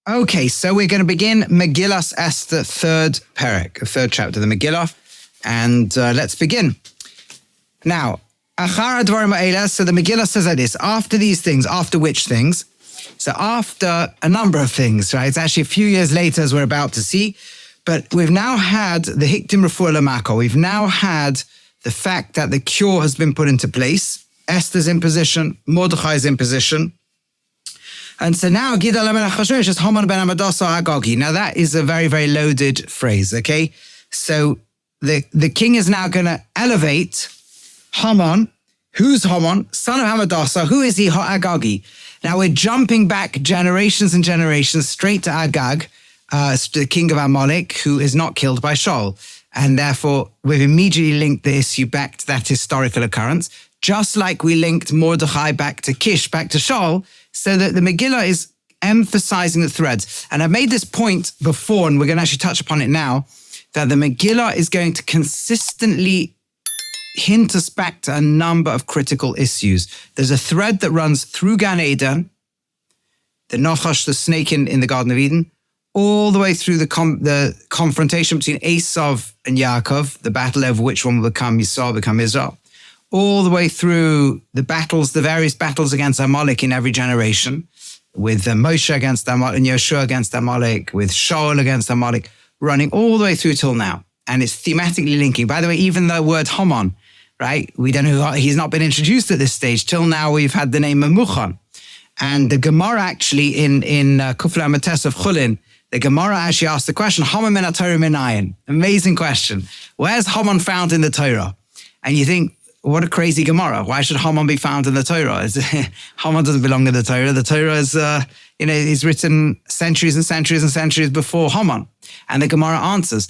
Okay, so we're going to begin Megilas Esther, third chapter of the Megillah, and let's begin. Now, Achar Advarim Ha'ela, so the Megillah says like this, after these things, after which things? So after a number of things, right? It's actually a few years later, as we're about to see, but we've now had the Hiktim Refuah Lamako. We've now had the fact that the cure has been put into place. Esther's in position, Mordechai's in position. And so now, Gidal HaMelech Achashverosh is Haman ben Hammedatha Agagi. Now that is a very, very loaded phrase, okay? So the king is now going to elevate Haman. Who's Haman? Son of Hammedatha. Who is he? Agagi. Now we're jumping back generations and generations straight to Agag, the king of Amalek, who is not killed by Shaul. And therefore, we've immediately linked the issue back to that historical occurrence, just like we linked Mordechai back to Kish, back to Shaul, so that the Megillah is emphasizing the threads. And I've made this point before, and we're going to actually touch upon it now, that the Megillah is going to consistently hint us back to a number of critical issues. There's a thread that runs through Gan Eden, the Nachash, the snake in the Garden of Eden, all the way through the confrontation between Esav and Yaakov, the battle over which one will become Yisrael, become Israel, all the way through the various battles against Amalek in every generation, with Moshe against Amalek, and Yeshua against Amalek, with Shaul against Amalek, running all the way through till now. And it's thematically linking. By the way, even the word Haman, right? We don't know, he's not been introduced at this stage. Till now, we've had the name Memuchan. And the Gemara actually in Kufla Amates of Chulin, the Gemara actually asked the question, Haman min HaTorah minayin? Amazing question. Where's Haman found in the Torah? And you think, what a crazy Gemara. Why should Haman be found in the Torah? Haman doesn't belong in the Torah. The Torah is, is written centuries and centuries and centuries before Haman. And the Gemara answers,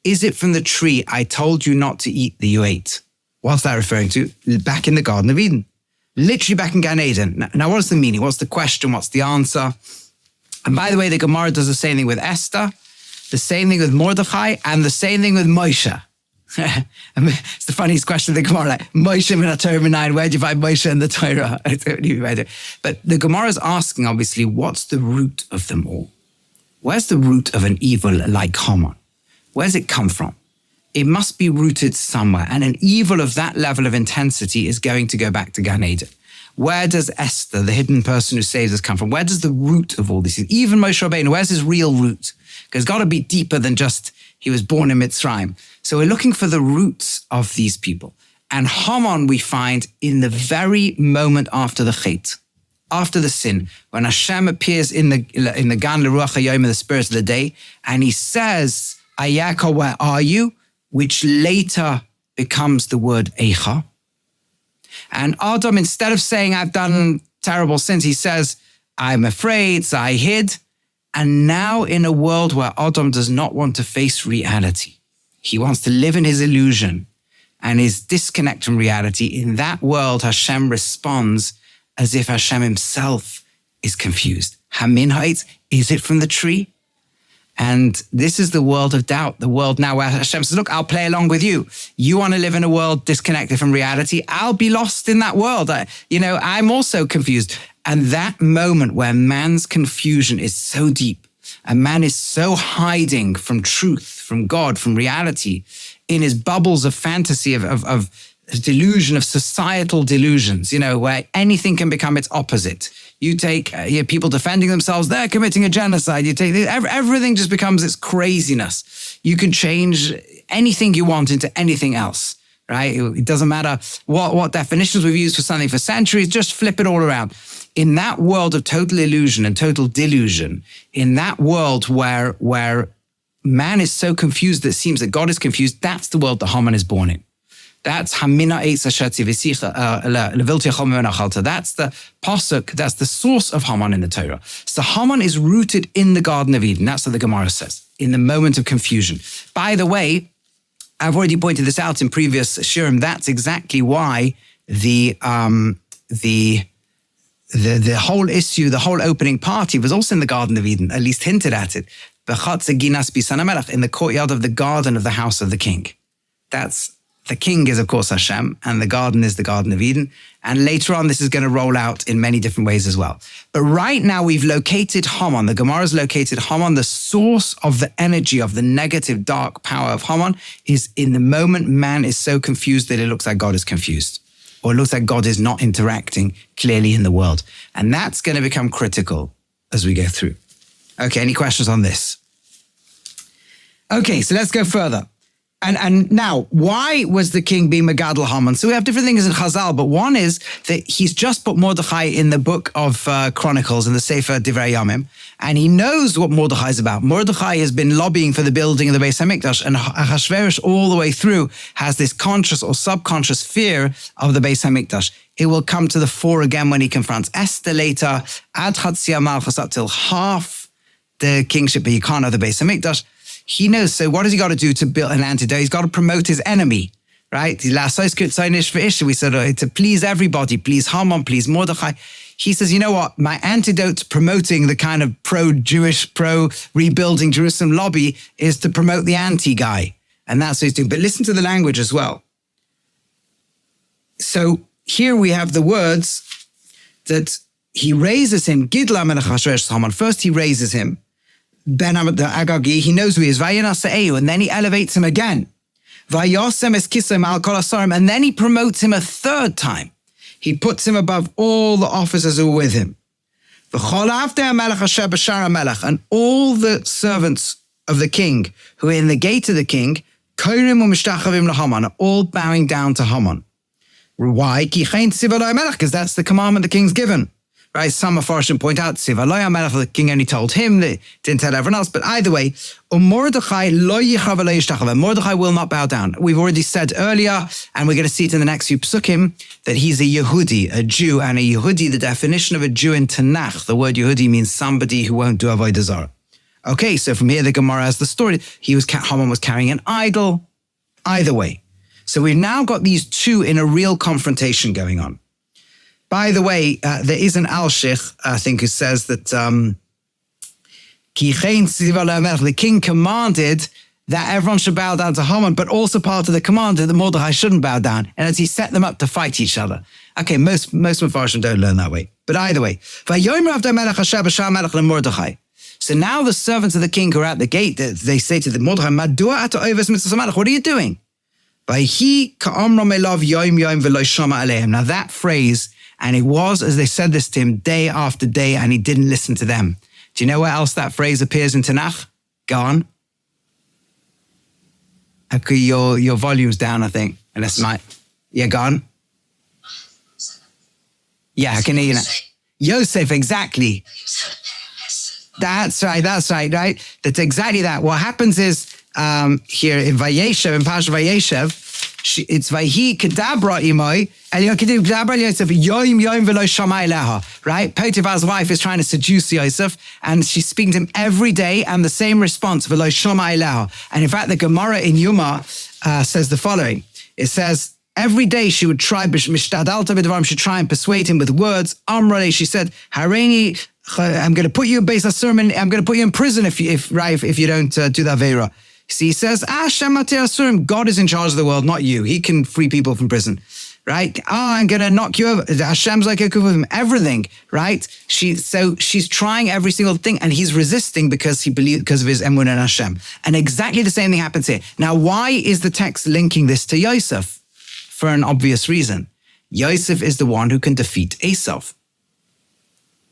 is it from the tree I told you not to eat that you ate? What's that referring to? Back in the Garden of Eden. Literally back in Gan Eden. Now, what's the meaning? What's the question? What's the answer? And by the way, the Gemara does the same thing with Esther, the same thing with Mordechai, and the same thing with Moshe. It's the funniest question of the Gemara, like, Moshe min HaTorah minayin, where do you find Moshe in the Torah? But the Gemara is asking, obviously, what's the root of them all? Where's the root of an evil like Haman? Where's it come from? It must be rooted somewhere. And an evil of that level of intensity is going to go back to Gan Eden. Where does Esther, the hidden person who saves us, come from? Where does the root of all this? Even Moshe Rabbeinu, where's his real root? Because it's got to be deeper than just he was born in Mitzrayim. So we're looking for the roots of these people. And Haman we find in the very moment after the Chet, after the sin, when Hashem appears in the Gan L'Ruach HaYom, the spirit of the day, and he says, Ayaka, where are you? Which later becomes the word Eicha. And Adam, instead of saying, I've done terrible sins, he says, I'm afraid, so I hid. And now in a world where Adam does not want to face reality, he wants to live in his illusion and his disconnect from reality. In that world, Hashem responds as if Hashem himself is confused. Hamin ha'etz, is it from the tree? And this is the world of doubt, the world now where Hashem says, look, I'll play along with you. You want to live in a world disconnected from reality? I'll be lost in that world. I'm also confused. And that moment where man's confusion is so deep, and man is so hiding from truth, from God, from reality, in his bubbles of fantasy, of delusion, of societal delusions, where anything can become its opposite. You take people defending themselves, they're committing a genocide. You take everything just becomes its craziness. You can change anything you want into anything else, right? It doesn't matter what definitions we've used for something for centuries, just flip it all around. In that world of total illusion and total delusion, in that world where man is so confused that it seems that God is confused, that's the world that Haman is born in. That's Hamina Eitz Hashatzi V'sicha Levilti Haman Achalta. That's the pasuk. That's the source of Haman in the Torah. So Haman is rooted in the Garden of Eden. That's what the Gemara says. In the moment of confusion. By the way, I've already pointed this out in previous shirim. That's exactly why the whole issue, the whole opening party was also in the Garden of Eden. At least hinted at it. In the courtyard of the garden of the house of the king. That's The king is, of course, Hashem, and the garden is the Garden of Eden. And later on, this is going to roll out in many different ways as well. But right now, we've located Haman. The Gemara has located Haman. The source of the energy of the negative, dark power of Haman is in the moment man is so confused that it looks like God is confused, or it looks like God is not interacting clearly in the world. And that's going to become critical as we go through. Okay, any questions on this? Okay, so let's go further. And now, why was the king being Megadol Haman? So we have different things in Chazal, but one is that he's just put Mordechai in the book of Chronicles, in the Sefer Divrei Yamim, and he knows what Mordechai is about. Mordechai has been lobbying for the building of the Beis HaMikdash, and Achashverosh all the way through has this conscious or subconscious fear of the Beis HaMikdash. It will come to the fore again when he confronts Esther later, Ad Chatzia Malchus, up till half the kingship, but he can't have the Beis HaMikdash. He knows, so what has he got to do to build an antidote? He's got to promote his enemy, right? We said to please everybody, please Haman, please Mordechai. He says, you know what? My antidote to promoting the kind of pro-Jewish, pro-rebuilding Jerusalem lobby is to promote the anti-guy. And that's what he's doing. But listen to the language as well. So here we have the words that he raises him. Gidla melech Achashverosh Haman. First he raises him. Ben the Agagi, he knows who he is. And then he elevates him again. And then he promotes him a third time. He puts him above all the officers who are with him. And all the servants of the king who are in the gate of the king are all bowing down to Haman. Why? Because that's the commandment the king's given. Right, some Mepharshim point out, the king only told him, they didn't tell everyone else. But either way, Mordechai will not bow down. We've already said earlier, and we're going to see it in the next few psukim, that he's a Yehudi, a Jew, and a Yehudi, the definition of a Jew in Tanakh, the word Yehudi means somebody who won't do Avodah Zarah. Okay, so from here the Gemara has the story. Haman was carrying an idol. Either way. So we've now got these two in a real confrontation going on. By the way, there is an Al-Shich, I think, who says that the king commanded that everyone should bow down to Haman, but also part of the command that Mordechai shouldn't bow down, and as he set them up to fight each other. Okay, most Mepharshim don't learn that way. But either way, so now the servants of the king who are at the gate, they say to the Mordechai, what are you doing? Now that phrase, and it was as they said this to him day after day, and he didn't listen to them. Do you know where else that phrase appears in Tanakh? Go on. Okay, your volume's down, I think. Unless yeah, go on. Yeah, I can hear you now. Yosef, exactly. That's right. That's exactly that. What happens is here in Vayeshev, in Parsha Vayeshev, it's Vayhi Kedabra Imoi, and Kedabra Yosef Yom V'lo Shamai Leha. Right? Potiphar's wife is trying to seduce Yosef, and she's speaking to him every day, and the same response, V'lo Shamai Leha. And in fact, the Gemara in Yuma says the following. It says, every day she would try, she'd try and persuade him with words. Amrale, she said, Hareini, I'm going to put you in Beis HaSurman, I'm going to put you in prison if you don't do that Veira. See, he says, God is in charge of the world, not you. He can free people from prison, right? I'm going to knock you over. Hashem's like a with him, everything, right? She's trying every single thing, and he's resisting because of his emunah in Hashem. And exactly the same thing happens here. Now, why is the text linking this to Yosef? For an obvious reason. Yosef is the one who can defeat Esav.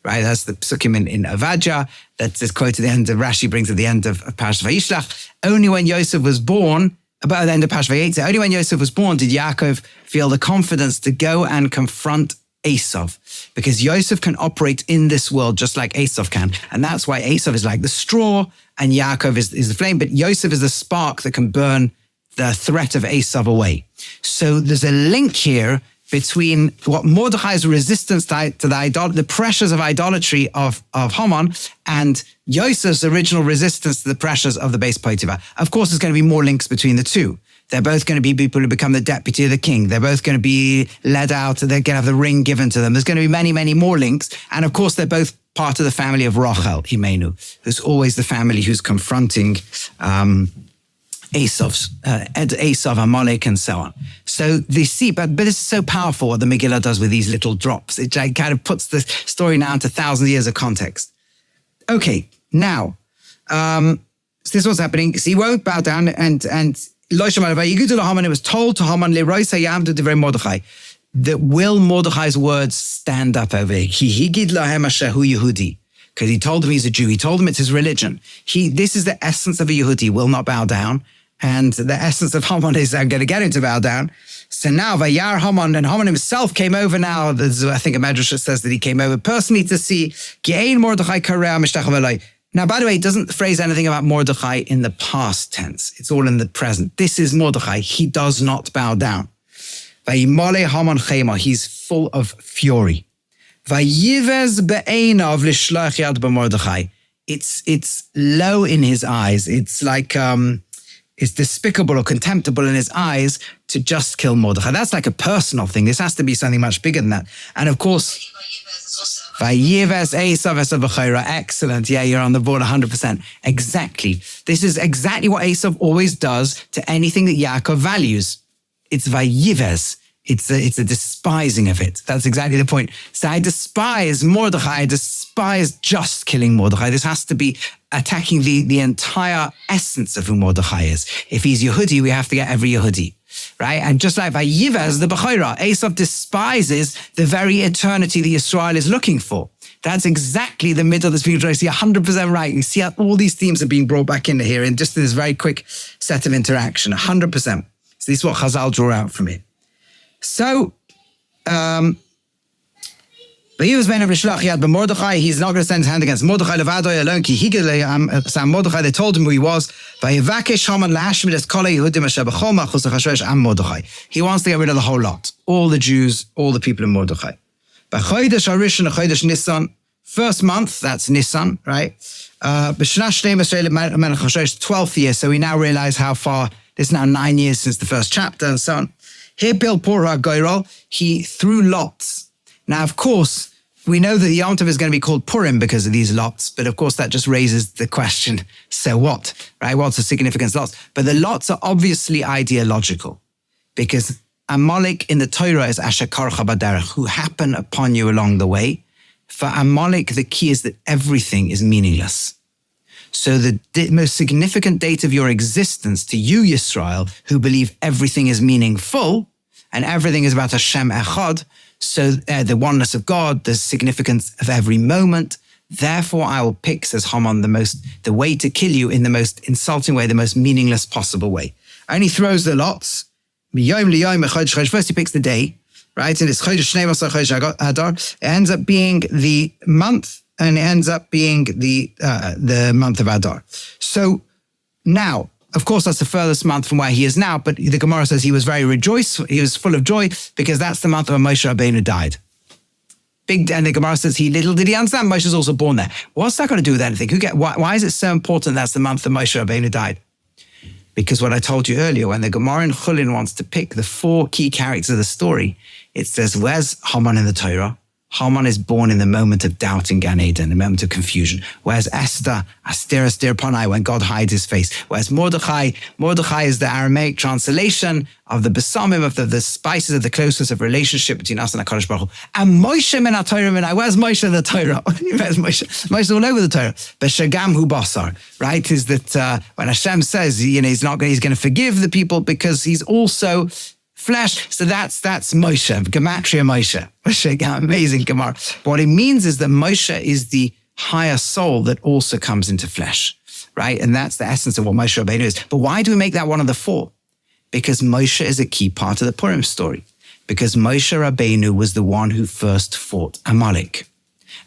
Right, that's the psukim in Avadja. That's this quote at the end of Rashi brings at the end of Parashat Vayishlach. Only when Yosef was born, about the end of Parashat Vayetze, only when Yosef was born did Yaakov feel the confidence to go and confront Esav, because Yosef can operate in this world just like Esav can, and that's why Esav is like the straw and Yaakov is the flame. But Yosef is the spark that can burn the threat of Esav away. So there's a link here between what Mordechai's resistance to the pressures of idolatry of Haman and Yosef's original resistance to the pressures of the base Potiphar. Of course, there's going to be more links between the two. They're both going to be people who become the deputy of the king. They're both going to be led out. They're going to have the ring given to them. There's going to be many, many more links. And of course, they're both part of the family of Rachel, Imenu, who's always the family who's confronting Esav, Amalek, and so on. So they see, but this is so powerful what the Megillah does with these little drops. It kind of puts the story now into thousands of years of context. Okay, now, so this is what's happening. So he won't bow down, and it was told to Haman, that will Mordechai's words stand up over here? Because he told him he's a Jew. He told him it's his religion. This is the essence of a Yehudi, will not bow down. And the essence of Haman is I'm going to get him to bow down. So now Vayar Haman, and Haman himself came over now. I think a Medrash says that he came over personally to see. Now, by the way, it doesn't phrase anything about Mordechai in the past tense. It's all in the present. This is Mordechai. He does not bow down. Vayimale Haman chema. He's full of fury. Vayivez be'einav l'shlach yad b'Mordechai. It's low in his eyes. It's like it's despicable or contemptible in his eyes to just kill Mordechai. That's like a personal thing. This has to be something much bigger than that. And of course, Vayivez Esav Esav v'chayra. Excellent. Yeah, you're on the board 100%. Exactly. This is exactly what Esav always does to anything that Yaakov values. It's Vayivez. It's a despising of it. That's exactly the point. So I despise Mordechai. I despise just killing Mordechai. This has to be attacking the entire essence of who Mordechai is. If he's Yehudi, we have to get every Yehudi, right? And just like Vayivaz, the Bechorah, Esav despises the very eternity that Yisrael is looking for. That's exactly the middle of the spiritual race. You're 100% right. You see how all these themes are being brought back into here in just this very quick set of interaction, 100%. So this is what Chazal draw out from it. So, but he was men of Rishlach Yad Mordechai. He's not going to send his hand against Mordechai Levadoi alone. Ki higel Sam Mordechai. They told him who he was. Vayevakesh Haman lahashmid es kol Yehudim asher b'chol machus achashverosh am Mordechai. He wants to get rid of the whole lot, all the Jews, all the people in Mordechai. B'chodesh harishon chodesh Nisan, first month. That's Nisan, right? B'shna shnei Yisrael melech Achashverosh, 12th year. So we now realize how far. This is now 9 years since the first chapter, and so on. Here, Bill Pora Goyrol, he threw lots. Now, of course, we know that the Yom Tov is going to be called Purim because of these lots, but of course that just raises the question, so what, right? What's the significance of lots? But the lots are obviously ideological because Amalek in the Torah is Asher Karcha Baderech, who happen upon you along the way. For Amalek, the key is that everything is meaningless. So the most significant date of your existence to you, Yisrael, who believe everything is meaningful and everything is about Hashem Echad, so the oneness of God, the significance of every moment. Therefore, I will pick, says Haman, the way to kill you in the most insulting way, the most meaningless possible way. And he throws the lots. First, he picks the day, right? And it's Chodesh Shnei Masar Chodesh Adar. It ends up being the month. And it ends up being the month of Adar. So now, of course, that's the furthest month from where he is now, but the Gemara says he was very rejoiced, he was full of joy, because that's the month when Moshe Rabbeinu died. And the Gemara says, little did he understand, Moshe is also born there. What's that got to do with anything? Why is it so important that's the month that Moshe Rabbeinu died? Because what I told you earlier, when the Gemara in Chulin wants to pick the 4 key characters of the story, it says, where's Haman in the Torah? Haman is born in the moment of doubt in Gan Eden, the moment of confusion. Whereas Esther, Astir Panai, when God hides his face. Whereas Mordechai is the Aramaic translation of the besamim, of the spices of the closeness of relationship between us and HaKadosh Baruch Hu. And Moshe min HaTorah minai. Where's Moshe in the Torah? Where's Moshe? Moshe's all over the Torah. B'shagam hu basar, right? Is that when Hashem says, he's going to forgive the people because he's also flesh. So that's Moshe, Gematria Moshe. Amazing Gemara. What it means is that Moshe is the higher soul that also comes into flesh, right? And that's the essence of what Moshe Rabbeinu is. But why do we make that one of the 4? Because Moshe is a key part of the Purim story. Because Moshe Rabbeinu was the one who first fought Amalek.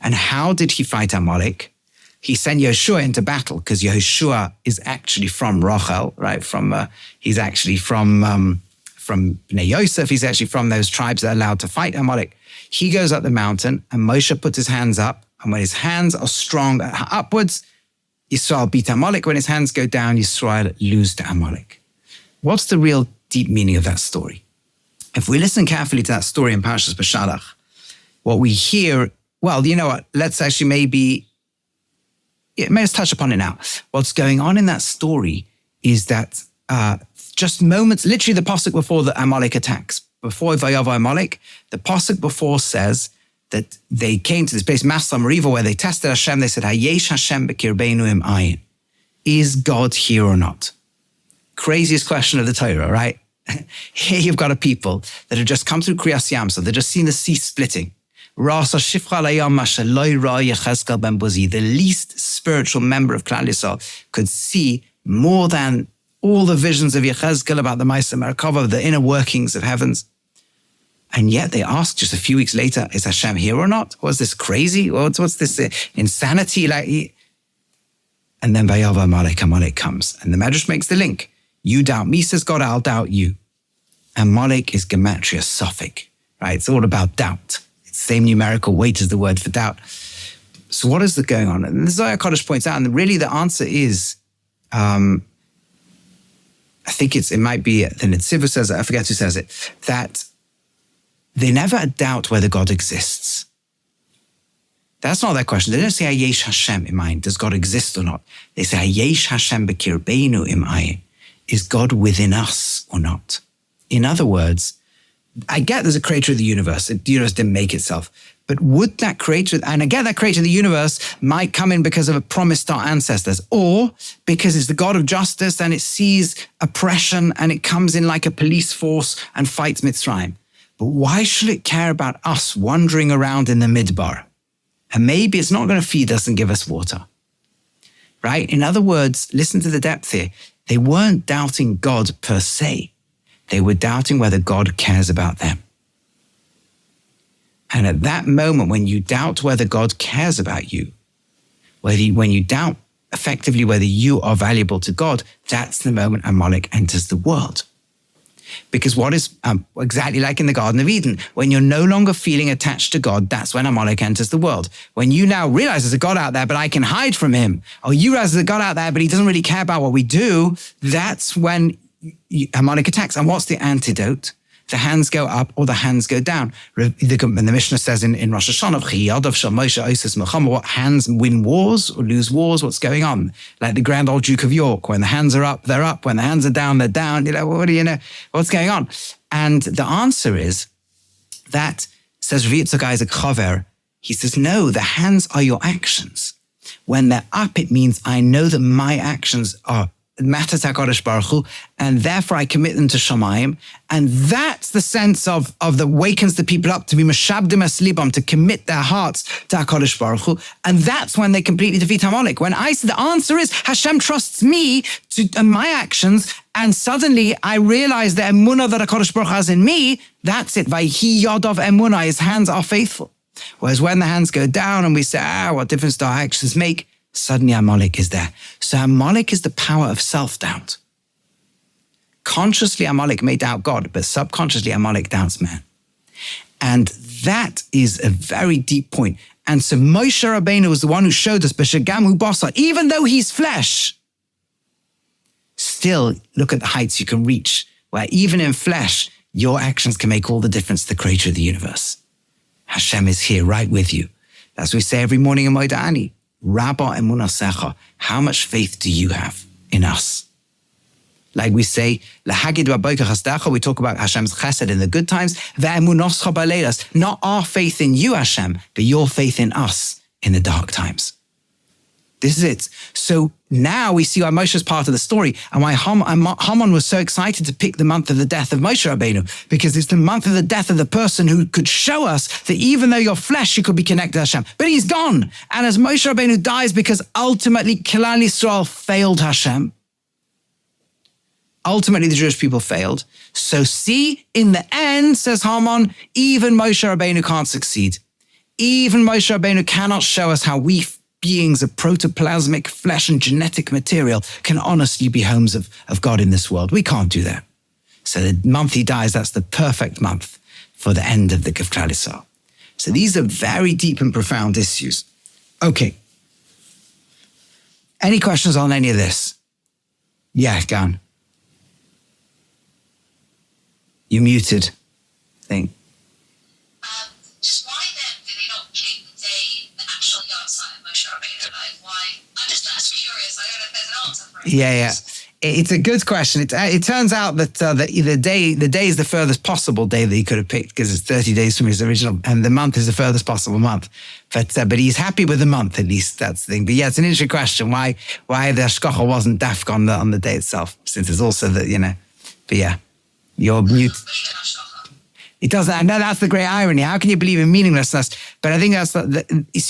And how did he fight Amalek? He sent Yeshua into battle because Yeshua is actually from Rachel, right? He's actually from Bnei Yosef. He's actually from those tribes that are allowed to fight Amalek. He goes up the mountain and Moshe puts his hands up. And when his hands are strong upwards, Yisrael beat Amalek. When his hands go down, Yisrael lose to Amalek. What's the real deep meaning of that story? If we listen carefully to that story in Parshas Beshalach, what we hear, well, you know what? Let's actually let's touch upon it now. What's going on in that story is that just moments, literally the pasuk before the Amalek attacks, before Vayav Amalek, the pasuk before says that they came to this place, Massa Mariva, where they tested Hashem. They said, Hayesh Hashem b'kirbeinu im ayin. Is God here or not? Craziest question of the Torah, right? Here you've got a people that have just come through Kriyas Yamsuf. They've just seen the sea splitting. The least spiritual member of Klal Yisrael could see more than all the visions of Yechezkel about the Maisa Merkava, the inner workings of heavens. And yet they ask just a few weeks later, is Hashem here or not? Was this crazy? What's this insanity? And then Vayav Amalek comes. And the Medrash makes the link. You doubt me, says God, I'll doubt you. And Amalek is gematria Sophic, right? It's all about doubt. It's the same numerical weight as the word for doubt. So what is going on? And the Zohar Kodesh points out, and really the answer is, I think it might be the Netzivu says it, I forget who says it, that they never doubt whether God exists. That's not their question. They don't say Hayesh Hashem in mind. Does God exist or not? They say Hayesh Hashem b'kirbeinu im ayin. Is God within us or not? In other words, I get there's a creator of the universe. The universe didn't make itself. But would that creator, and again, that creator of the universe might come in because of a promise to our ancestors, or because it's the God of justice and it sees oppression and it comes in like a police force and fights Mitzrayim. But why should it care about us wandering around in the midbar? And maybe it's not going to feed us and give us water, right? In other words, listen to the depth here. They weren't doubting God per se. They were doubting whether God cares about them. And at that moment, when you doubt whether God cares about you, when you doubt effectively whether you are valuable to God, that's the moment Amalek enters the world. Because what is exactly like in the Garden of Eden, when you're no longer feeling attached to God, that's when Amalek enters the world. When you now realize there's a God out there, but I can hide from him, or you realize there's a God out there, but he doesn't really care about what we do, that's when Amalek attacks. And what's the antidote? The hands go up or the hands go down. And the Mishnah says in Rosh Hashanah, what hands win wars or lose wars? What's going on? Like the Grand Old Duke of York, when the hands are up, they're up. When the hands are down, they're down. What do you know? What's going on? And the answer is that, says Rav Yitzchak Isaac Chaver, he says, no, the hands are your actions. When they're up, it means I know that my actions are matter to HaKadosh Baruch Hu, and therefore I commit them to Shamayim. And that's the sense of that wakens the people up to be Meshabdim Es Libam, to commit their hearts to HaKadosh Baruch Hu. And that's when they completely defeat Amalek. When I say the answer is Hashem trusts me to my actions, and suddenly I realize the emunah that HaKadosh Baruch Hu has in me, that's it. Vayhi Yadav Emunah, his hands are faithful. Whereas when the hands go down and we say, what difference do our actions make? Suddenly Amalek is there. So Amalek is the power of self-doubt. Consciously Amalek may doubt God, but subconsciously Amalek doubts man. And that is a very deep point. And so Moshe Rabbeinu was the one who showed us, B'shagam hu basar, even though he's flesh, still look at the heights you can reach, where even in flesh, your actions can make all the difference to the creator of the universe. Hashem is here right with you. As we say every morning in Moed Ani, Rabba emunasecha, how much faith do you have in us? Like we say, lahagid b'boker chasdecha, we talk about Hashem's chesed in the good times, ve'emunoscha b'leilas, not our faith in you, Hashem, but your faith in us in the dark times. This is it. So now we see why Moshe is part of the story, and why Haman was so excited to pick the month of the death of Moshe Rabbeinu, because it's the month of the death of the person who could show us that even though you're flesh, you could be connected to Hashem. But he's gone. And as Moshe Rabbeinu dies, because ultimately Klal Yisrael failed Hashem, ultimately the Jewish people failed. So see, in the end, says Haman, even Moshe Rabbeinu can't succeed. Even Moshe Rabbeinu cannot show us how we beings of protoplasmic flesh and genetic material can honestly be homes of God in this world. We can't do that. So the month he dies, that's the perfect month for the end of the Klal Yisrael. So these are very deep and profound issues. Okay. Any questions on any of this? Yeah, go on. You're muted. Thing. Just why then did they not pick the day, the actual yard site of Moshe Rabbeinu? Like, why? I'm just curious. I don't know if there's an answer for it. Yeah. It's a good question. It turns out that the day is the furthest possible day that he could have picked because it's 30 days from his original, and the month is the furthest possible month. But he's happy with the month, at least. That's the thing. But yeah, it's an interesting question. Why the Hashgacha wasn't dafka on the day itself, since it's also that, But yeah, you're mute. It doesn't. I know that's the great irony. How can you believe in meaninglessness? But I think so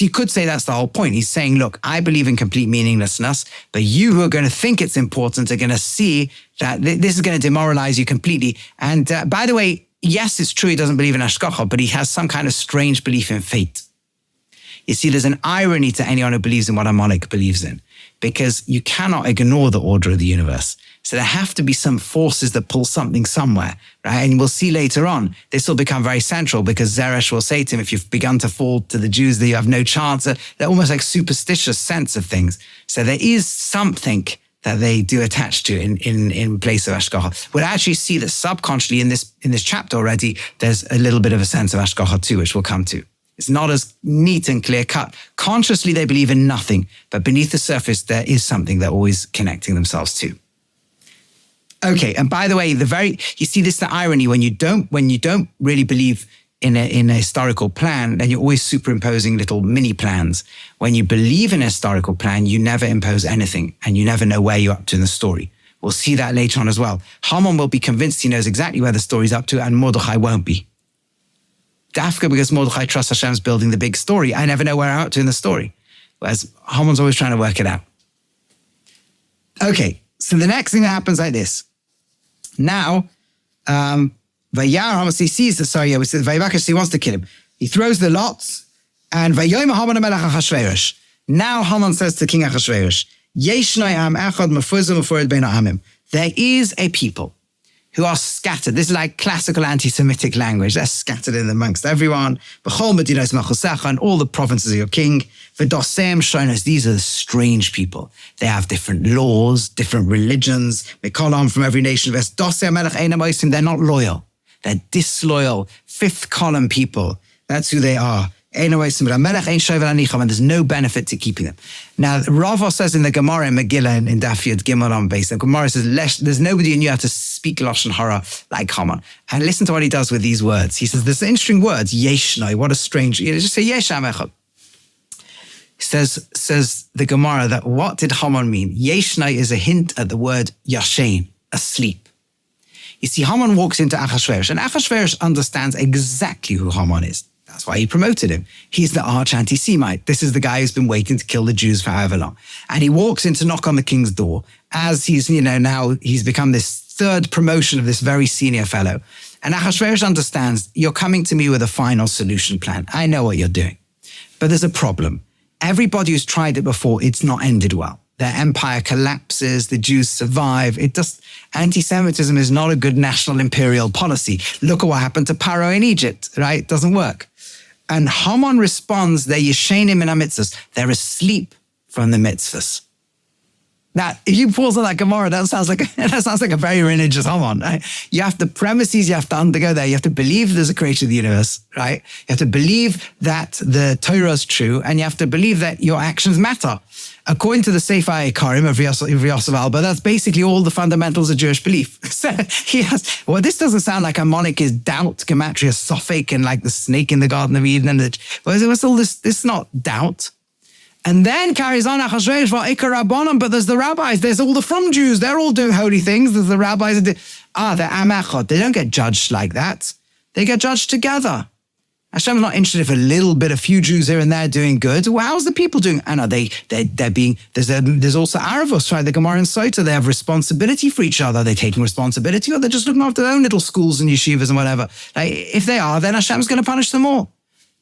you could say that's the whole point. He's saying, look, I believe in complete meaninglessness, but you who are going to think it's important are going to see that this is going to demoralize you completely. And by the way, yes, it's true he doesn't believe in Hashgacha, but he has some kind of strange belief in fate. You see, there's an irony to anyone who believes in what a monarch believes in, because you cannot ignore the order of the universe. So there have to be some forces that pull something somewhere, right? And we'll see later on, this will become very central because Zeresh will say to him, if you've begun to fall to the Jews, that you have no chance. They're almost like superstitious sense of things. So there is something that they do attach to in place of Hashgacha. We'll actually see that subconsciously in this chapter already, there's a little bit of a sense of Hashgacha too, which we'll come to. It's not as neat and clear cut. Consciously, they believe in nothing, but beneath the surface, there is something they're always connecting themselves to. Okay, and by the way, you see this, the irony, when you don't really believe in a historical plan, then you're always superimposing little mini plans. When you believe in a historical plan, you never impose anything, and you never know where you're up to in the story. We'll see that later on as well. Haman will be convinced he knows exactly where the story's up to, and Mordechai won't be. Dafka, because Mordechai trusts Hashem's building the big story, I never know where I'm up to in the story. Whereas Haman's always trying to work it out. Okay, so the next thing that happens like this. Now, Vayar Haman sees the Vayvakesh, he wants to kill him. He throws the lots, and Vayomer Haman Melech Achashverosh. Now Haman says to King Achashverosh, Yeshnoi Am Echad Mefuzim Ufored Bein Ha'amim. There is a people who are scattered. This is like classical anti-Semitic language. They're scattered in amongst everyone. B'chol Medinos Machusecha, and all the provinces of your king. V'dosem Shonos, these are the strange people. They have different laws, different religions. Mikolam from every nation. V'dosem Melech Einam Oisim, they're not loyal. They're disloyal, fifth column people. That's who they are. And there's no benefit to keeping them. Now, Rava says in the Gemara in Megillah in Daf Yud Gimel on base, the Gemara says, there's nobody who knew how to speak Lashon Hara like Haman. And listen to what he does with these words. He says, there's interesting words, Yeshnoi, what a strange, just say Yesh Am Echad. Says the Gemara that what did Haman mean? Yeshnoi is a hint at the word Yashen, asleep. You see, Haman walks into Achashverosh, and Achashverosh understands exactly who Haman is. That's why he promoted him. He's the arch anti-Semite. This is the guy who's been waiting to kill the Jews for however long. And he walks in to knock on the king's door as he's, now he's become this third promotion of this very senior fellow. And Achashverosh understands, you're coming to me with a final solution plan. I know what you're doing. But there's a problem. Everybody who's tried it before, it's not ended well. Their empire collapses, the Jews survive. Anti-Semitism is not a good national imperial policy. Look at what happened to Paro in Egypt, right? It doesn't work. And Haman responds, they're yeshenim in mitzvahs. They're asleep from the mitzvahs. Now, if you pause on that Gemara, that sounds like a very religious Haman, right? You have the premises you have to undergo there. You have to believe there's a creator of the universe, right? You have to believe that the Torah is true, and you have to believe that your actions matter. According to the Sefer Ikarim of Yosef Alba, that's basically all the fundamentals of Jewish belief. So this doesn't sound like a monarch is doubt, gematria, sophic, and like the snake in the Garden of Eden. What's all this? This is not doubt. And then carries on Achashverosh, but there's the rabbis, there's all the from Jews, they're all doing holy things. There's the rabbis, they're Am Echad. They don't get judged like that. They get judged together. Hashem's not interested if a few Jews here and there doing good. Well, how's the people doing? And they're being, there's also Aravos, right? The Gemara and Sota, they have responsibility for each other. They're taking responsibility, or they're just looking after their own little schools and yeshivas and whatever. Like, if they are, then Hashem's going to punish them all.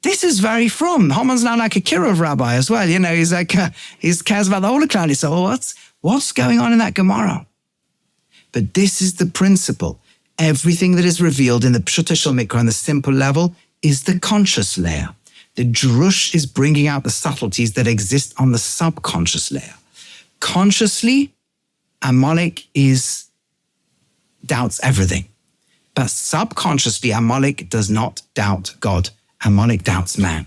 This is very from. Haman's now like a Kirov rabbi as well. He's like, he cares about the whole clan. So what's going on in that Gemara? But this is the principle. Everything that is revealed in the Pshuta Shel Mikra on the simple level is the conscious layer. The Drush is bringing out the subtleties that exist on the subconscious layer. Consciously, Amalek doubts everything. But subconsciously, Amalek does not doubt God. Amalek doubts man.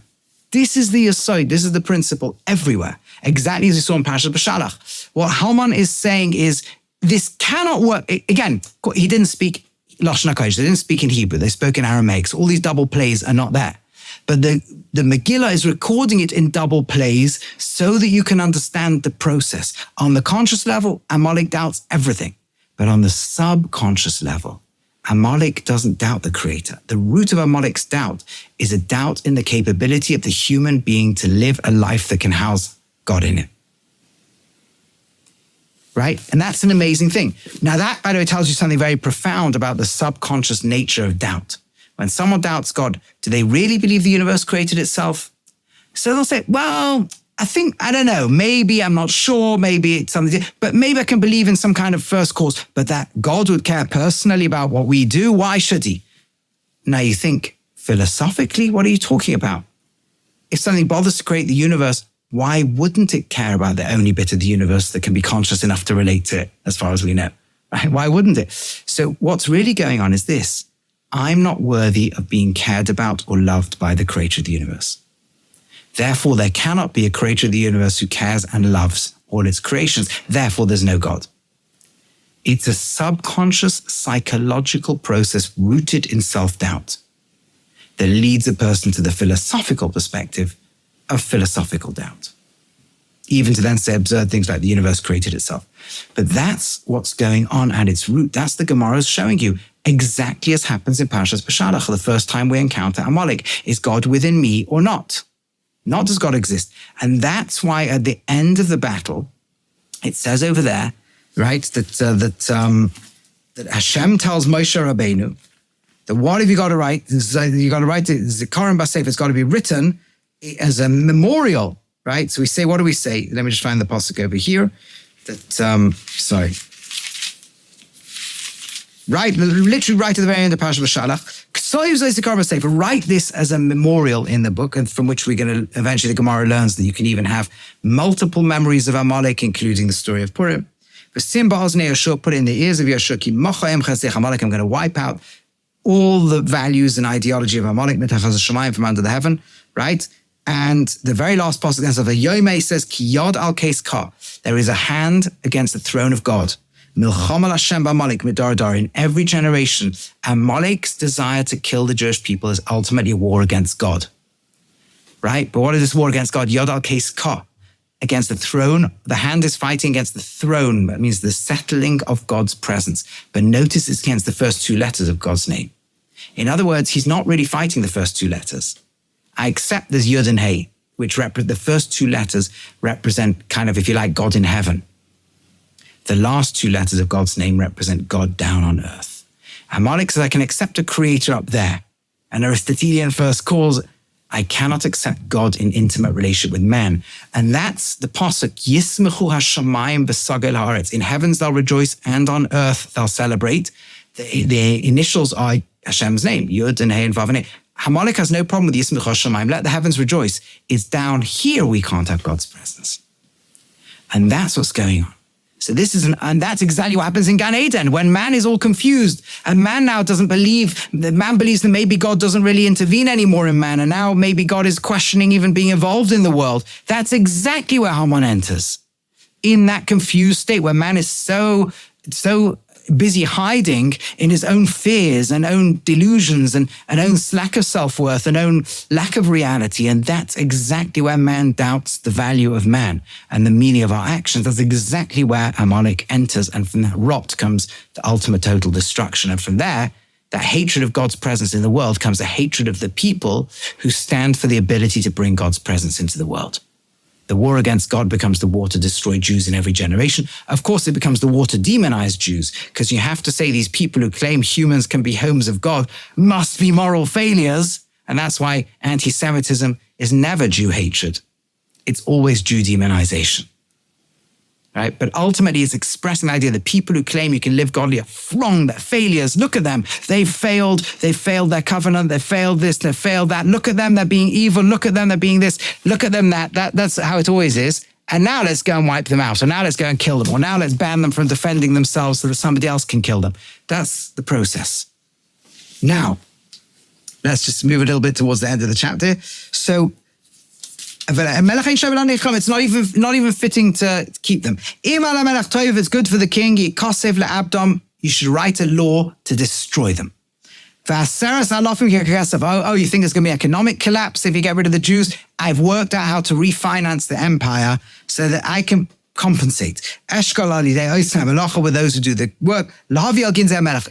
This is the yesod. This is the principle everywhere. Exactly as we saw in Parashat B'Shalach. What Haman is saying is, this cannot work. Again, he didn't speak Lashon HaKodesh. They didn't speak in Hebrew. They spoke in Aramaic. So all these double plays are not there. But the Megillah is recording it in double plays so that you can understand the process. On the conscious level, Amalek doubts everything. But on the subconscious level, Amalek doesn't doubt the Creator. The root of Amalek's doubt is a doubt in the capability of the human being to live a life that can house God in it. Right? And that's an amazing thing. Now that, by the way, tells you something very profound about the subconscious nature of doubt. When someone doubts God, do they really believe the universe created itself? So they'll say, well, I don't know, maybe, I'm not sure, maybe it's something, but maybe I can believe in some kind of first cause, but that God would care personally about what we do, why should he? Now you think, philosophically, what are you talking about? If something bothers to create the universe, why wouldn't it care about the only bit of the universe that can be conscious enough to relate to it, as far as we know? Right? Why wouldn't it? So what's really going on is this. I'm not worthy of being cared about or loved by the creator of the universe. Therefore, there cannot be a creator of the universe who cares and loves all its creations. Therefore, there's no God. It's a subconscious psychological process rooted in self-doubt that leads a person to the philosophical perspective of philosophical doubt, even to then say absurd things like the universe created itself. But that's what's going on at its root. That's the Gemara is showing you, exactly as happens in Parshas Beshalach. The first time we encounter Amalek, is God within me or not? Not does God exist. And that's why at the end of the battle, it says over there, right, that Hashem tells Moshe Rabbeinu that what have you got to write? You got to write it, Zikaron B'Sefer, it's got to be written as a memorial, right? So we say, what do we say? Let me just find the pasuk over here. Right, literally right at the very end of Parashat Beshalach. Write this as a memorial in the book, and from which we're going to, eventually the Gemara learns that you can even have multiple memories of Amalek, including the story of Purim. Put it in the ears of Yeshua, Amalek, I'm going to wipe out all the values and ideology of Amalek, from under the heaven, right? And the very last passage of the Yomei says, Ki yod al keis ka. There is a hand against the throne of God. Milcham al Hashem b'Amalek midar dar. In every generation, Amalek's desire to kill the Jewish people is ultimately a war against God. Right? But what is this war against God? Yod al keis ka. Against the throne. The hand is fighting against the throne. That means the settling of God's presence. But notice it's against the first two letters of God's name. In other words, he's not really fighting the first two letters. I accept there's Yud and Hey, which the first two letters represent kind of, if you like, God in heaven. The last two letters of God's name represent God down on earth. Amalek says, I can accept a creator up there. And Aristotelian first calls, I cannot accept God in intimate relationship with man. And that's the pasuk, Yismechu hashamayim v'sagel haaretz. In heavens they'll rejoice, and on earth they'll celebrate. The initials are Hashem's name, Yud and Hey and Vav and Hey. Amalek has no problem with Yismechu hashamayim. Let the heavens rejoice. It's down here we can't have God's presence. And that's what's going on. So and that's exactly what happens in Gan Eden when man is all confused, and man now doesn't believe, man believes that maybe God doesn't really intervene anymore in man, and now maybe God is questioning even being involved in the world. That's exactly where Haman enters, in that confused state where man is so busy hiding in his own fears and own delusions and own lack of self-worth and own lack of reality. And that's exactly where man doubts the value of man and the meaning of our actions. That's exactly where Amalek enters. And from that rot comes the ultimate total destruction. And from there, that hatred of God's presence in the world comes a hatred of the people who stand for the ability to bring God's presence into the world. The war against God becomes the war to destroy Jews in every generation. Of course, it becomes the war to demonize Jews, because you have to say these people who claim humans can be homes of God must be moral failures. And that's why anti-Semitism is never Jew hatred. It's always Jew demonization. Right? But ultimately, it's expressing the idea that people who claim you can live godly are wrong, they're failures. Look at them. They've failed their covenant, they failed this, they failed that. Look at them, they're being evil. Look at them, they're being this. Look at them, that's how it always is. And now let's go and wipe them out. So now let's go and kill them. Or now let's ban them from defending themselves so that somebody else can kill them. That's the process. Now, let's just move a little bit towards the end of the chapter. So It's not even fitting to keep them. If it's good for the king, you should write a law to destroy them. Oh, you think there's going to be economic collapse if you get rid of the Jews? I've worked out how to refinance the empire so that I can compensate. With those who do the work.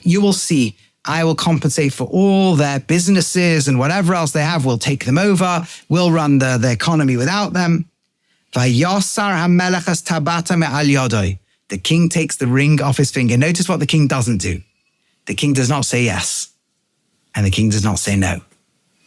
You will see, I will compensate for all their businesses and whatever else they have. We'll take them over. We'll run the economy without them. The king takes the ring off his finger. Notice what the king doesn't do. The king does not say yes. And the king does not say no.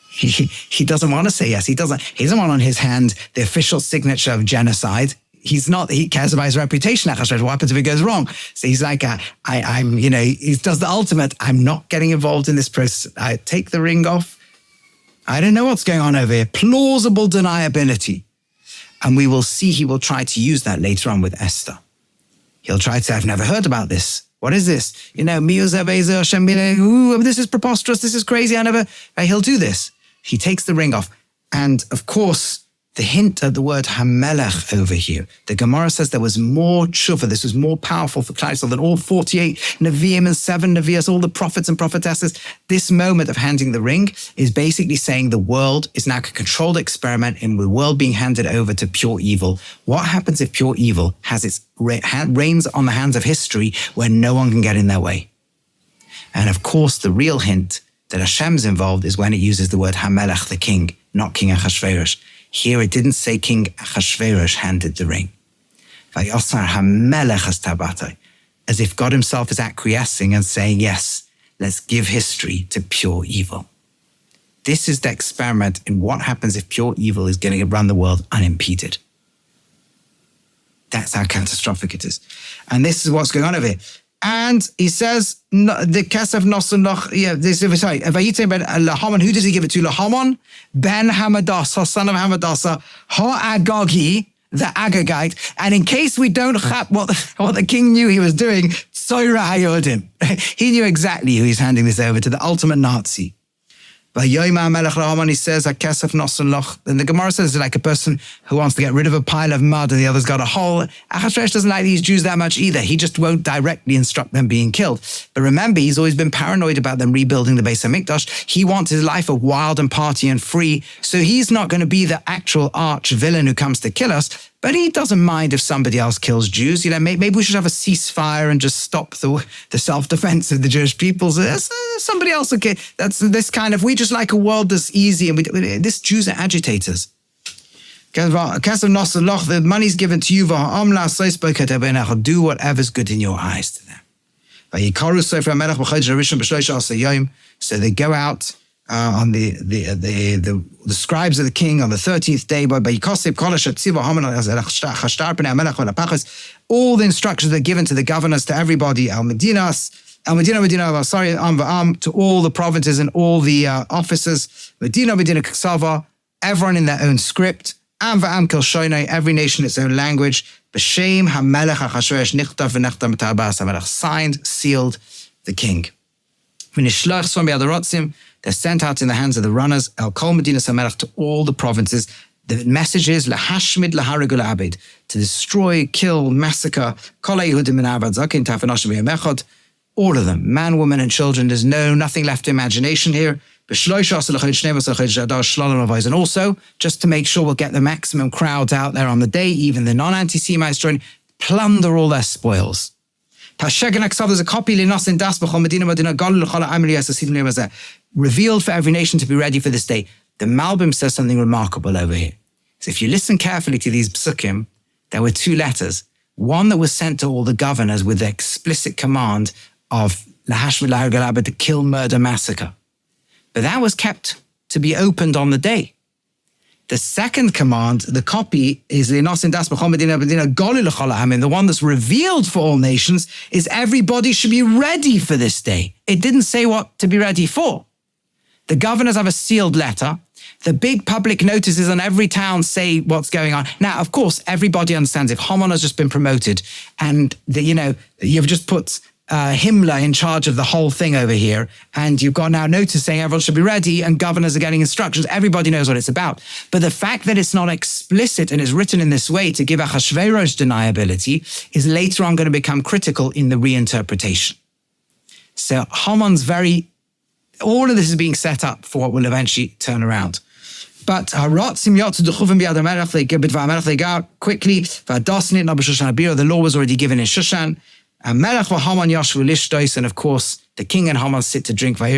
He doesn't want to say yes. He doesn't want on his hand the official signature of genocide. He cares about his reputation. What happens if it goes wrong? So he's like, he does the ultimate. I'm not getting involved in this process. I take the ring off. I don't know what's going on over here. Plausible deniability. And we will see he will try to use that later on with Esther. He'll try to say, I've never heard about this. What is this? This is preposterous. This is crazy. He'll do this. He takes the ring off. And of course, the hint of the word Hamelech over here. The Gemara says there was more tshuva. This was more powerful for Klal Yisrael than all 48 Nevi'im and 7 Nevi'as, all the prophets and prophetesses. This moment of handing the ring is basically saying the world is now a controlled experiment in the world being handed over to pure evil. What happens if pure evil has its reigns on the hands of history where no one can get in their way? And of course, the real hint that Hashem's involved is when it uses the word Hamelech, the king, not King Achashverosh. Here it didn't say King Achashverosh handed the ring. As if God himself is acquiescing and saying, yes, let's give history to pure evil. This is the experiment in what happens if pure evil is going to run the world unimpeded. That's how catastrophic it is. And this is what's going on over here. And he says, the Kesef Nosunoch, Lahaman, who does he give it to? Lahaman ben Hamadasa, son of Hamadasa, Ha-Agagi, the Agagite. And in case we don't have what the king knew he was doing, Soira Hayodim. He knew exactly who he's handing this over to, the ultimate Nazi. He says, and the Gemara says it's like a person who wants to get rid of a pile of mud and the other's got a hole. Achashverosh doesn't like these Jews that much either. He just won't directly instruct them being killed. But remember, he's always been paranoid about them rebuilding the Beis HaMikdash. He wants his life a wild and party and free. So he's not going to be the actual arch villain who comes to kill us. But he doesn't mind if somebody else kills Jews. Maybe we should have a ceasefire and just stop the self-defense of the Jewish people. So somebody else, okay. That's this kind of, we just like a world that's easy. And this Jews are agitators. The money's given to you. Do whatever's good in your eyes to them. So they go out on the scribes of the king on the 13th day, all the instructions are given to the governors, to everybody, to all the provinces and all the officers, everyone in their own script, every nation its own language, signed, sealed, the king. They're sent out in the hands of the runners, to all the provinces. The message is to destroy, kill, massacre, all of them, man, woman, and children. There's nothing left to imagination here. And also, just to make sure we'll get the maximum crowds out there on the day, even the non-anti-Semites join, plunder all their spoils. There's a copy revealed for every nation to be ready for this day. The Malbim says something remarkable over here. So if you listen carefully to these psukim, there were 2 letters. One that was sent to all the governors with the explicit command of to kill, murder, massacre. But that was kept to be opened on the day. The second command, the copy, is the one that's revealed for all nations, is everybody should be ready for this day. It didn't say what to be ready for. The governors have a sealed letter. The big public notices on every town say what's going on. Now, of course, everybody understands if Haman has just been promoted and you've just put Himmler in charge of the whole thing over here, and you've got now notice saying everyone should be ready, and governors are getting instructions. Everybody knows what it's about. But the fact that it's not explicit and is written in this way to give Achashverosh deniability is later on going to become critical in the reinterpretation. So Haman's all of this is being set up for what will eventually turn around. But quickly, the law was already given in Shushan. And of course, the king and Haman sit to drink. And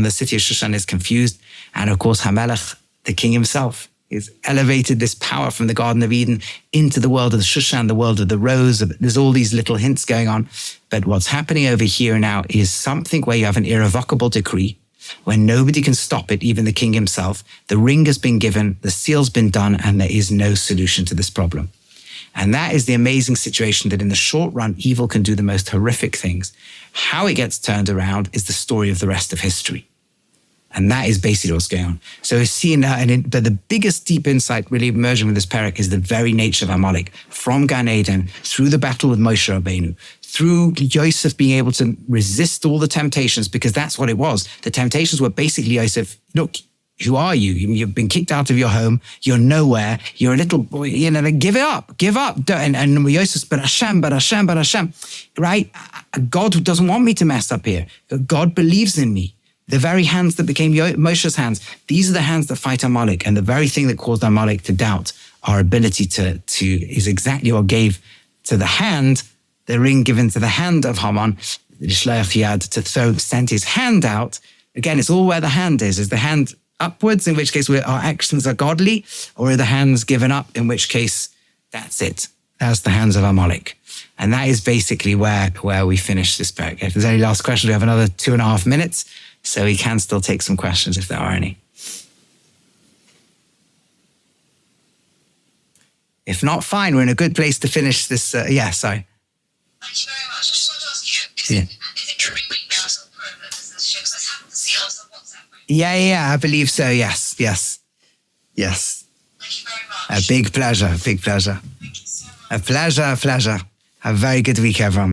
the city of Shushan is confused. And of course, Hamelech, the king himself, is elevated this power from the Garden of Eden into the world of the Shushan, the world of the rose. There's all these little hints going on. But what's happening over here now is something where you have an irrevocable decree, where nobody can stop it, even the king himself. The ring has been given, the seal's been done, and there is no solution to this problem. And that is the amazing situation that in the short run, evil can do the most horrific things. How it gets turned around is the story of the rest of history. And that is basically what's going on. So we're seeing but the biggest deep insight really emerging with this parak is the very nature of Amalek. From Gan Eden, through the battle with Moshe Rabbeinu, through Yosef being able to resist all the temptations, because that's what it was. The temptations were basically Yosef, look, who are you? You've been kicked out of your home. You're nowhere. You're a little boy. Give it up. Give up. And Yosef, but Hashem. Right? God doesn't want me to mess up here. God believes in me. The very hands that became Moshe's hands, these are the hands that fight Amalek. And the very thing that caused Amalek to doubt our ability to is exactly what gave to the hand, the ring given to the hand of Haman, the Shleach Yad, to send his hand out. Again, it's all where the hand is the hand upwards, in which case our actions are godly, or are the hands given up, in which case that's it. That's the hands of Amalek. And that is basically where we finish this parak. If there's any last questions, we have another 2.5 minutes, so we can still take some questions if there are any. If not, fine, we're in a good place to finish this. Sorry. Thank you very much. I just wanted to ask you, is it 3 weeks now until Purim that this show? Because I happened to see it on some WhatsApp group. Yeah, I believe so. Yes. Thank you very much. A big pleasure. Thank you so much. A pleasure. Have a very good week, everyone.